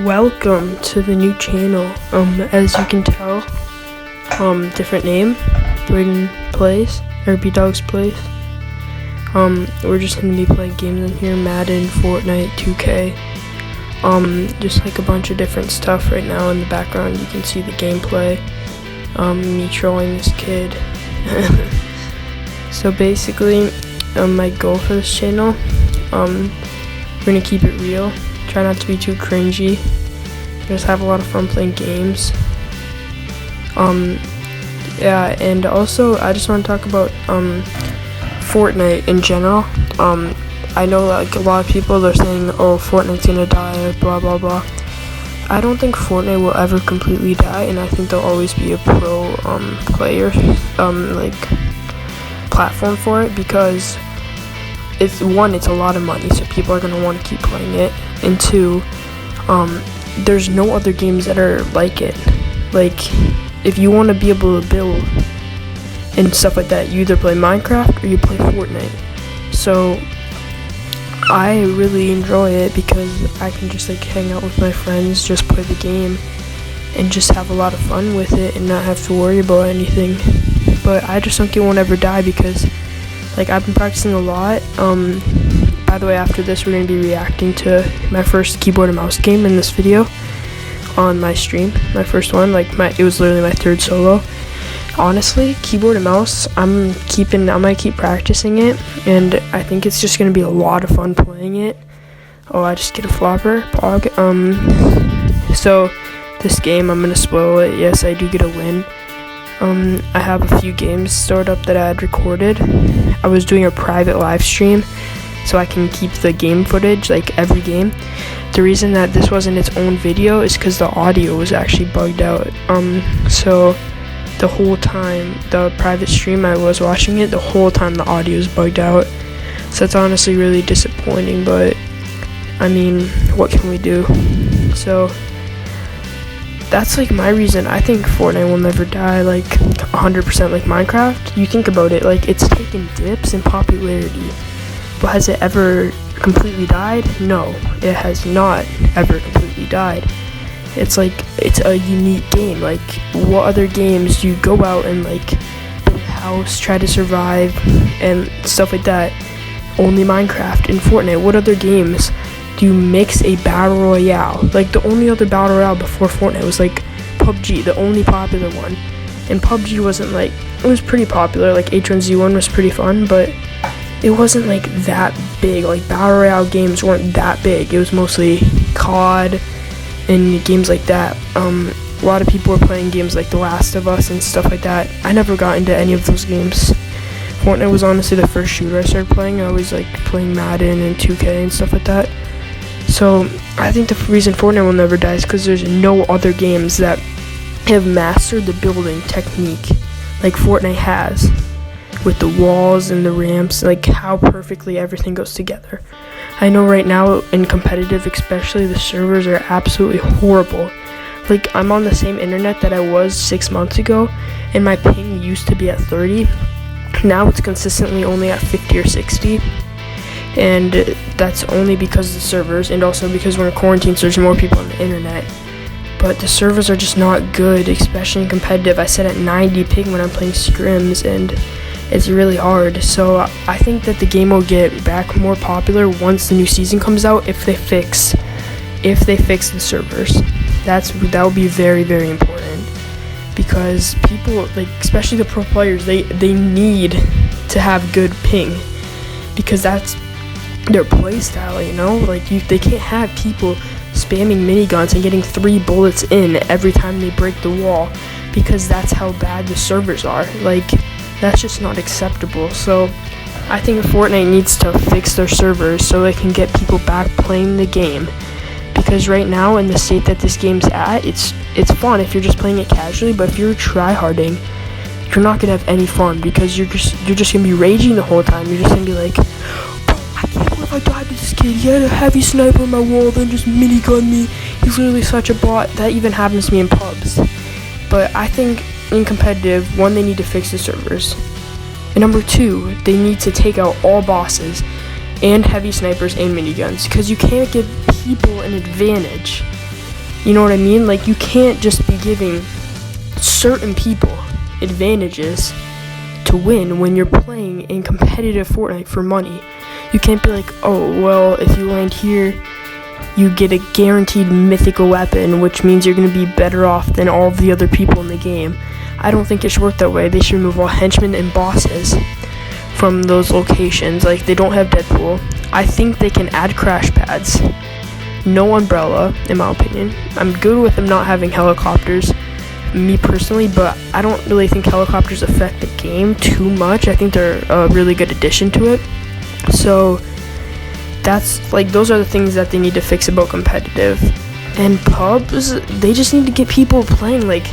Welcome to the new channel. As you can tell, different name, Braden Plays, or B-Dog's Plays. We're just gonna be playing games in here, Madden, Fortnite, 2K. Just like a bunch of different stuff right now in the background. You can see the gameplay. Me trolling this kid. So basically, my goal for this channel, we're gonna keep it real. Try not to be too cringy. Just have a lot of fun playing games. Yeah, and also I just want to talk about Fortnite in general. I know like a lot of people are saying, oh, Fortnite's gonna die, blah blah blah. I don't think Fortnite will ever completely die, and I think there'll always be a pro player like platform for it, because it's a lot of money, so people are gonna want to keep playing it, and two, there's no other games that are like it. Like, if you want to be able to build and stuff like that, you either play Minecraft or you play Fortnite. So I really enjoy it because I can just like hang out with my friends, just play the game, and just have a lot of fun with it and not have to worry about anything. But I just think it won't ever die because like I've been practicing a lot. By the way, after this we're going to be reacting to my first keyboard and mouse game in this video on my stream. My first one, it was literally my third solo. Honestly, keyboard and mouse, I'm gonna keep practicing it, and I think it's just gonna be a lot of fun playing it. Oh, I just get a flopper pog. So this game, I'm gonna spoil it. Yes, I do get a win. I have a few games stored up that I had recorded. I was doing a private live stream so I can keep the game footage, like every game. The reason that this wasn't its own video is because the audio was actually bugged out. So the whole time, the private stream I was watching it, the whole time the audio is bugged out. So that's honestly really disappointing, but I mean, what can we do? So that's like my reason. I think Fortnite will never die, like 100% like Minecraft. You think about it, like it's taken dips in popularity, but has it ever completely died? No, it has not ever completely died. It's like, it's a unique game. Like, what other games do you go out and like build a house, try to survive and stuff like that? Only Minecraft and Fortnite. What other games do you mix a battle royale? Like, the only other battle royale before Fortnite was like PUBG, the only popular one. And PUBG wasn't like, it was pretty popular, like H1Z1 was pretty fun, but it wasn't like that big. Like, battle royale games weren't that big. It was mostly COD and games like that. A lot of people were playing games like The Last of Us and stuff like that. I never got into any of those games. Fortnite was honestly the first shooter I started playing. I always like playing Madden and 2K and stuff like that. So I think the reason Fortnite will never die is because there's no other games that have mastered the building technique like Fortnite has, with the walls and the ramps, like how perfectly everything goes together. I know right now in competitive especially, the servers are absolutely horrible. Like, I'm on the same internet that I was 6 months ago, and my ping used to be at 30. Now it's consistently only at 50 or 60. And that's only because of the servers, and also because we're in quarantine, so there's more people on the internet. But the servers are just not good, especially in competitive. I set at 90 ping when I'm playing scrims, and it's really hard. So I think that the game will get back more popular once the new season comes out, if they fix the servers. That would be very, very important, because people, like especially the pro players, they need to have good ping, because that's their play style, you know. Like, they can't have people spamming miniguns and getting 3 bullets in every time they break the wall, because that's how bad the servers are. Like, that's just not acceptable. So I think Fortnite needs to fix their servers so they can get people back playing the game, because right now in the state that this game's at, it's fun if you're just playing it casually, but if you're tryharding, you're not gonna have any fun, because you're just gonna be raging the whole time. You're just gonna be like, I can't believe I died to this kid. He had a heavy sniper on my wall, then just minigunned me. He's literally such a bot. That even happens to me in pubs. But I think in competitive, one, they need to fix the servers, and number two, they need to take out all bosses and heavy snipers and miniguns, because you can't give people an advantage You know what I mean? Like, you can't just be giving certain people advantages to win when you're playing in competitive Fortnite for money. You can't be like, oh, well, if you land here, you get a guaranteed mythical weapon, which means you're going to be better off than all of the other people in the game. I don't think it should work that way. They should remove all henchmen and bosses from those locations. Like, they don't have Deadpool. I think they can add crash pads. No umbrella, in my opinion. I'm good with them not having helicopters, me personally, but I don't really think helicopters affect the game too much. I think they're a really good addition to it. So that's like, those are the things that they need to fix about competitive. And pubs, they just need to get people playing. Like,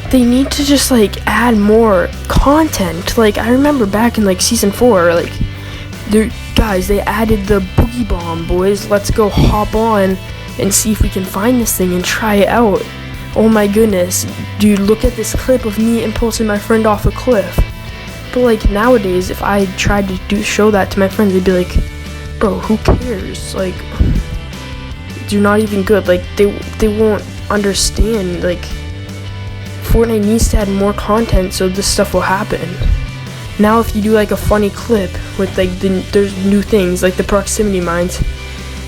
they need to just like add more content. Like, I remember back in like season 4, like, guys, they added the boogie bomb, boys. Let's go hop on and see if we can find this thing and try it out. Oh my goodness, dude, look at this clip of me impulsing my friend off a cliff. But like, nowadays, if I tried to show that to my friends, they'd be like, bro, who cares? Like, you're not even good. Like, they won't understand. Like, Fortnite needs to add more content so this stuff will happen. Now, if you do like a funny clip with like there's new things like the proximity mines,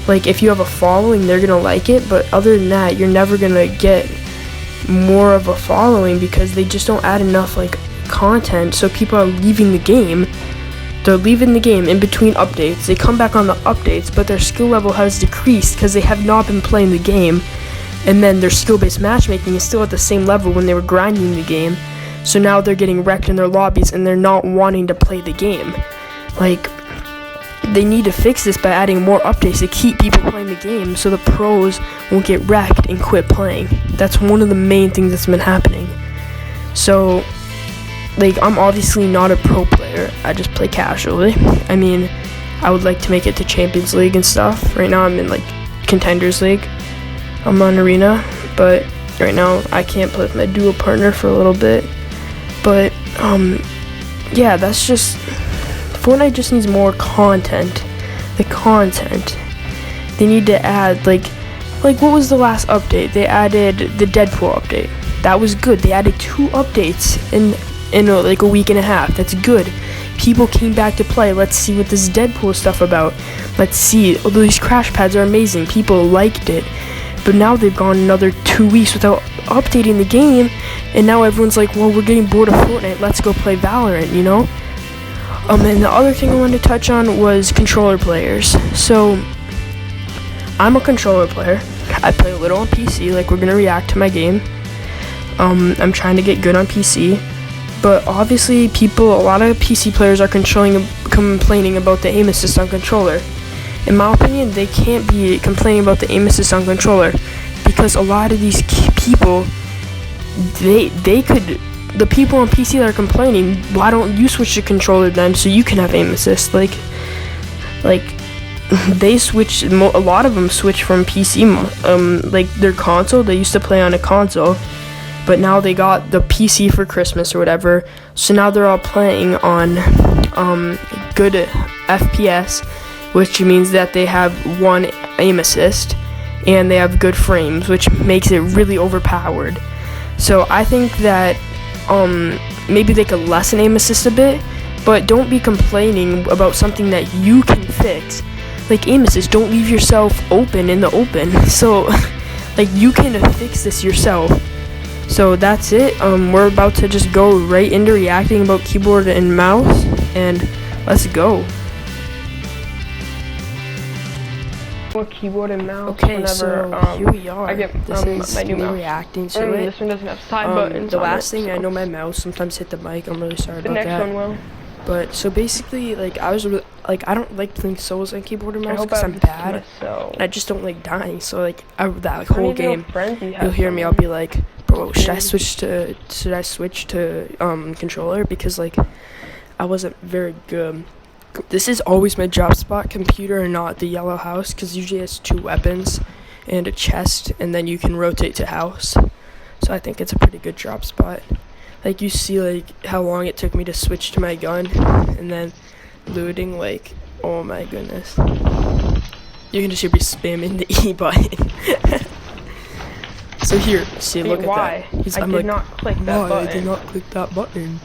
like, if you have a following, they're gonna like it. But other than that, you're never gonna get more of a following because they just don't add enough like content. So people are leaving the game. They're leaving the game in between updates. They come back on the updates, but their skill level has decreased because they have not been playing the game. And then their skill-based matchmaking is still at the same level when they were grinding the game. So now they're getting wrecked in their lobbies and they're not wanting to play the game. Like, they need to fix this by adding more updates to keep people playing the game so the pros won't get wrecked and quit playing. That's one of the main things that's been happening. So, like, I'm obviously not a pro player. I just play casually. I mean, I would like to make it to Champions League and stuff. Right now I'm in like Contenders League. I'm on Arena, but right now I can't play with my duo partner for a little bit. But yeah, that's just, Fortnite just needs more content. The content they need to add, like what was the last update? They added the Deadpool update. That was good. They added 2 updates in like a week and a half. That's good. People came back to play. Let's see what this Deadpool stuff about. Let's see. Oh, these crash pads are amazing. People liked it. But now they've gone another 2 weeks without updating the game, and now everyone's like, well, we're getting bored of Fortnite, let's go play Valorant, you know? And the other thing I wanted to touch on was controller players. So, I'm a controller player. I play a little on PC, like, we're gonna react to my game. I'm trying to get good on PC. But obviously, a lot of PC players are complaining about the aim assist on controller. In my opinion, they can't be complaining about the aim assist on controller because a lot of these people, the people on PC that are complaining, why don't you switch to controller then so you can have aim assist? Like they switch, a lot of them switch from PC, like their console, they used to play on a console, but now they got the PC for Christmas or whatever, so now they're all playing on good FPS, which means that they have one aim assist and they have good frames, which makes it really overpowered. So I think that maybe they could lessen aim assist a bit, but don't be complaining about something that you can fix. Like aim assist, don't leave yourself open in the open. So like, you can fix this yourself. So that's it. We're about to just go right into reacting about keyboard and mouse, and let's go. Keyboard and mouse. Okay, whenever, so here we are. I get this is my new mouse. Reacting to it. This one doesn't have side buttons. The last thing, I know my mouse sometimes hit the mic. I'm really sorry about that. The next one will. But so basically, like, I don't like playing solos on keyboard and mouse because I'm bad. And I just don't like dying. So like, that whole game, you'll hear me. I'll be like, bro, should I switch to controller, because like I wasn't very good. This is always my drop spot, computer and not the yellow house, because usually it's 2 weapons and a chest, and then you can rotate to house. So I think it's a pretty good drop spot. Like, you see like how long it took me to switch to my gun, and then looting, like, oh my goodness. You're gonna just be spamming the E button. So here, see, look why? at that. I did not click that button. I did not click that button.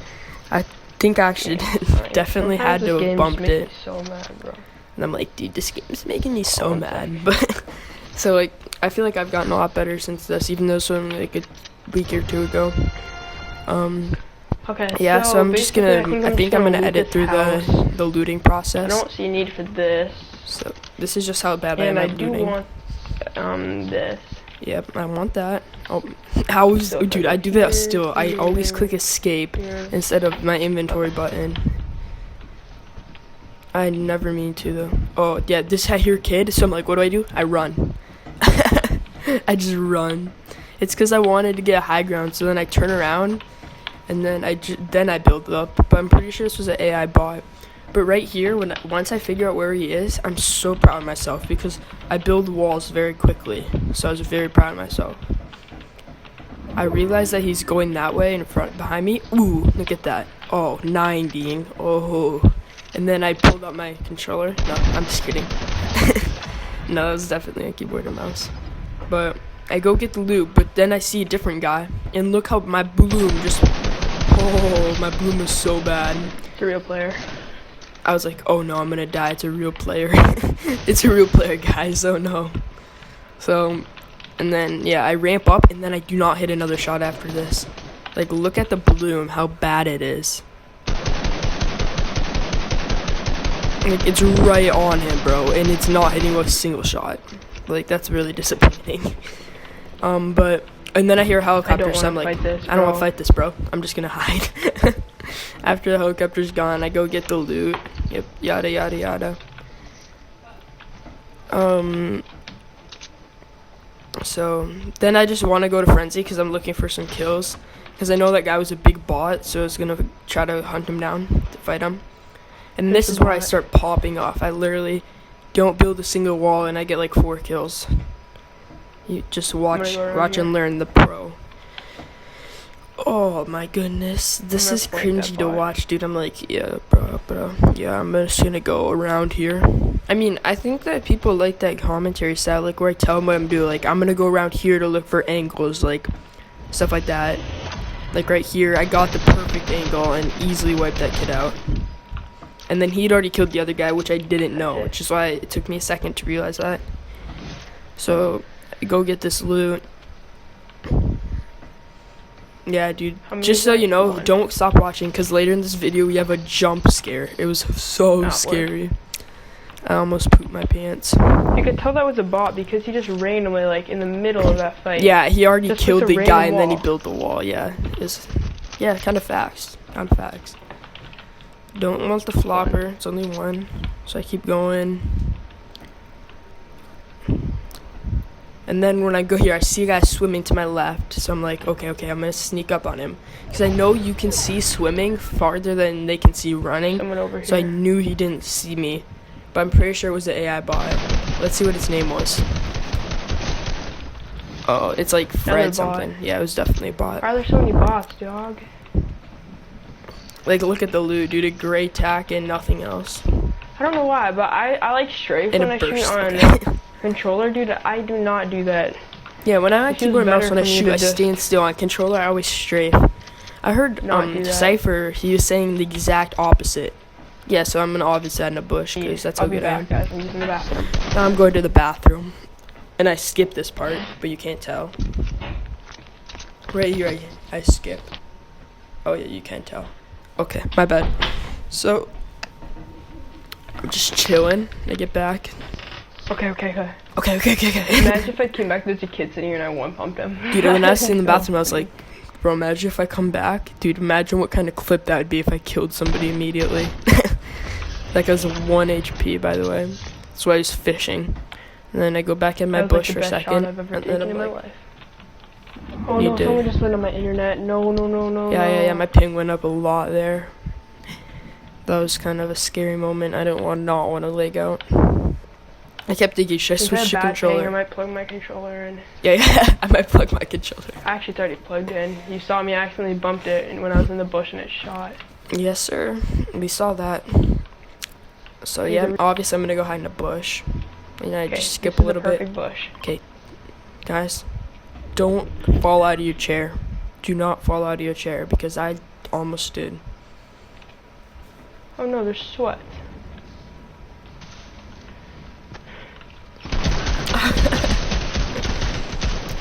I think I actually Right. definitely had Sometimes to this have game's bumped making it. me so mad, bro. And I'm like, dude, this game's making me so one mad. But so like, I feel like I've gotten a lot better since this, even though it's only like a week or two ago. Okay. Yeah, so I'm just gonna. I think I'm gonna loot edit this through house. the looting process. I don't see a need for this. So this is just how bad I am And I at do looting. want this. Yep, I want that. Oh, dude, I do that still. I always click escape instead of my inventory button. I never mean to though. Oh yeah, this I hear kid, so I'm like, what do? I run. I just run. It's because I wanted to get high ground, so then I turn around, and then I build up. But I'm pretty sure this was an AI bot. But right here, once I figure out where he is, I'm so proud of myself because I build walls very quickly. So I was very proud of myself. I realized that he's going that way in front, behind me. Ooh, look at that. Oh, 90. Oh. And then I pulled up my controller. No, I'm just kidding. No, that was definitely a keyboard and mouse. But I go get the loot, but then I see a different guy. And look how my bloom just... Oh, my bloom is so bad. It's a real player. I was like, oh no, I'm gonna die. It's a real player. It's a real player, guys. Oh no. So, and then, yeah, I ramp up, and then I do not hit another shot after this. Like, look at the bloom, how bad it is. Like, it's right on him, bro, and it's not hitting a single shot. Like, that's really disappointing. But, and then I hear a helicopter, so I'm like, I don't want to fight this, bro. I'm just gonna hide. After the helicopter's gone, I go get the loot. Yep, yada, yada, yada. So, then I just want to go to Frenzy, because I'm looking for some kills. Because I know that guy was a big bot, so I was going to try to hunt him down, to fight him. And this is where I start popping off. I literally don't build a single wall, and I get like 4 kills. You just watch and learn, the pro. Oh my goodness, this is cringy to watch, dude. I'm like, yeah, bro, yeah, I'm just gonna go around here. I mean, I think that people like that commentary style, like where I tell them what I'm doing, like I'm gonna go around here to look for angles, like stuff like that. Like right here, I got the perfect angle and easily wiped that kid out. And then he'd already killed the other guy, which I didn't know, which is why it took me a second to realize that. So, I go get this loot. Yeah, dude, just so you know, don't stop watching, because later in this video we have a jump scare. It was so scary. I almost pooped my pants. You could tell that was a bot because he just randomly, like, in the middle of that fight. Yeah, he already killed the guy and then he built the wall, yeah. Yeah, kind of facts. Don't want the flopper, it's only one. So I keep going. And then when I go here, I see a guy swimming to my left. So I'm like, okay, I'm gonna sneak up on him. Because I know you can see swimming farther than they can see running. Someone over here. So I knew he didn't see me. But I'm pretty sure it was the AI bot. Let's see what its name was. Oh, it's like Fred something. Yeah, it was definitely a bot. Why are there so many bots, dog? Like, look at the loot, dude. A gray tack and nothing else. I don't know why, but I like strafe when I shoot on controller, dude. I do not do that. Yeah, when I keyboard and mouse, when I shoot, I stand still. On controller, I always strafe. I heard Cypher, he was saying the exact opposite. Yeah, so I'm gonna obviously hide in a bush, because that's how good I am. Guys. I'm using the bathroom. Now I'm going to the bathroom. And I skipped this part, but you can't tell. Right here, I skip. Oh yeah, you can't tell. Okay, my bad. So, I'm just chilling. I get back. Okay. Okay. Imagine if I came back, there's a kid sitting here and I one-pumped him. Dude, when I was in the bathroom, I was like, bro, imagine if I come back. Dude, imagine what kind of clip that would be if I killed somebody immediately. That guy's 1 HP, by the way. That's why I was fishing. And then I go back in my bush for a second. And then I'm like, oh no, someone just went on my internet. No. Yeah, my ping went up a lot there. That was kind of a scary moment. I not want to leg out. I kept thinking, should I switch the controller? I might plug my controller in. Yeah, I might plug my controller. Actually, it's already plugged in. You saw me accidentally bumped it when I was in the bush and it shot. Yes, sir. We saw that. So yeah, obviously I'm gonna go hide in a bush. And I just skip a little bit. Bush. Okay, guys. don't fall out of your chair. Do not fall out of your chair, because I almost did. Oh no, there's sweat.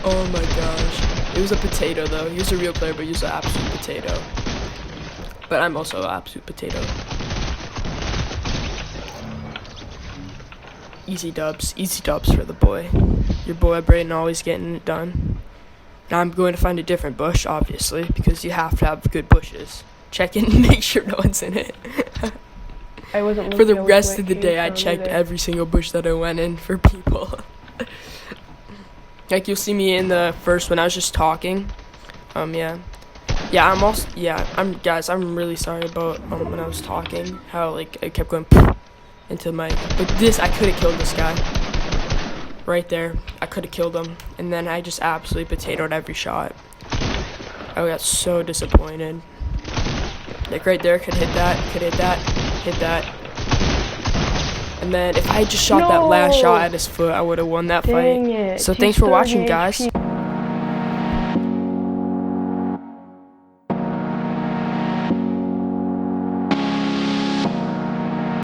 Oh my gosh. It was a potato though. He was a real player, but he was an absolute potato. But I'm also an absolute potato. Easy dubs for the boy. Your boy Brayden always getting it done. Now I'm going to find a different bush, obviously, because you have to have good bushes. Check in and make sure no one's in it. I wasn't For the rest of the day, I checked every single bush that I went in for people. Like, you'll see me in the first one, I was just talking. Yeah, guys, I'm really sorry about, when I was talking, how, like, I kept going into my, but I could have killed this guy. Right there, I could have killed him, and then I just absolutely potatoed every shot. I got so disappointed. Like, right there, could hit that, hit that. And then if I had just shot that last shot at his foot, I would have won that fight. So thanks for watching, guys.